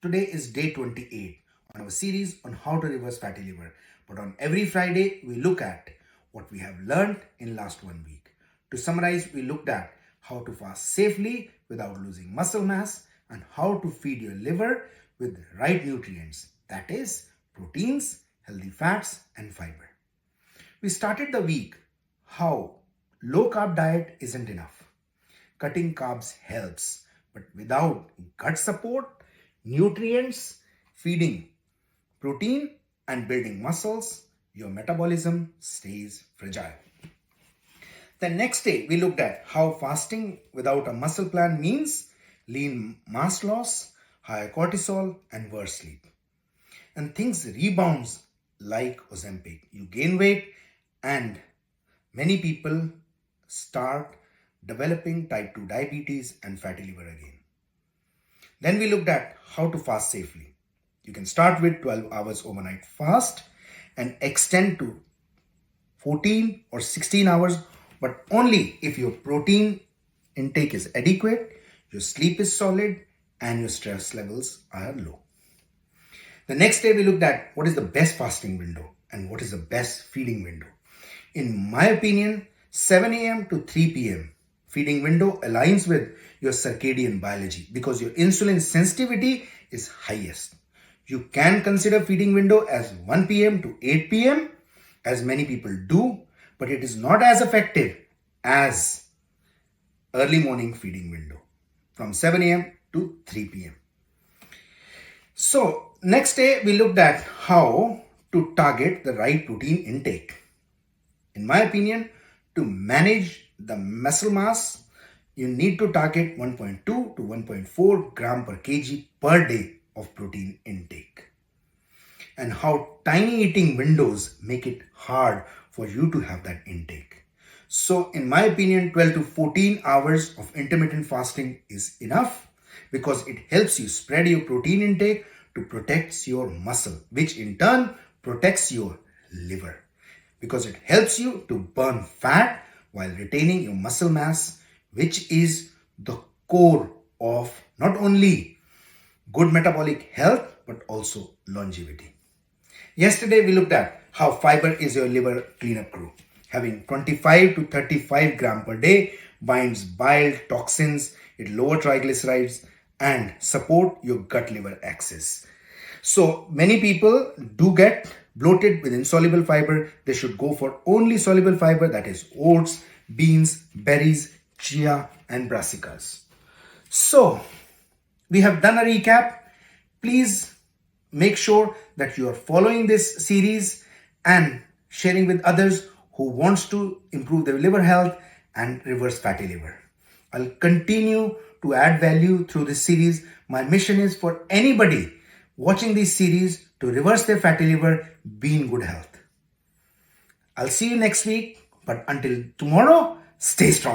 Today is day 28 on our series on how to reverse fatty liver. But on every Friday, we look at what we have learned in last 1 week. To summarize, we looked at how to fast safely without losing muscle mass and how to feed your liver with the right nutrients, that is, proteins, healthy fats, and fiber. We started the week how low-carb diet isn't enough. Cutting carbs helps, but without gut support, nutrients, feeding protein, and building muscles, your metabolism stays fragile. The next day, we looked at how fasting without a muscle plan means lean mass loss, higher cortisol, and worse sleep. And things rebounds like Ozempic. You gain weight and many people start developing type 2 diabetes and fatty liver again. Then we looked at how to fast safely. You can start with 12 hours overnight fast and extend to 14 or 16 hours, but only if your protein intake is adequate, your sleep is solid, and your stress levels are low. The next day we looked at what is the best fasting window and what is the best feeding window. In my opinion, 7 a.m. to 3 p.m. feeding window aligns with your circadian biology because your insulin sensitivity is highest. You can consider feeding window as 1 p.m. to 8 p.m. as many people do, but it is not as effective as early morning feeding window from 7 a.m. to 3 p.m. So next day we looked at how to target the right protein intake. In my opinion, to manage the muscle mass, you need to target 1.2 to 1.4 gram per kg per day of protein intake. And how tiny eating windows make it hard for you to have that intake. So in my opinion, 12 to 14 hours of intermittent fasting is enough because it helps you spread your protein intake to protect your muscle, which in turn protects your liver because it helps you to burn fat while retaining your muscle mass, which is the core of not only good metabolic health, but also longevity. Yesterday, we looked at how fiber is your liver cleanup crew. Having 25 to 35 gram per day binds bile, toxins, it lowers triglycerides, and support your gut-liver axis. So many people do get bloated with insoluble fiber. They should go for only soluble fiber, that is oats, beans, berries, chia, and brassicas. So we have done a recap. Please make sure that you are following this series and sharing with others who wants to improve their liver health and reverse fatty liver. I'll continue to add value through this series. My mission is for anybody watching this series to reverse their fatty liver, be in good health. I'll see you next week, but until tomorrow, stay strong.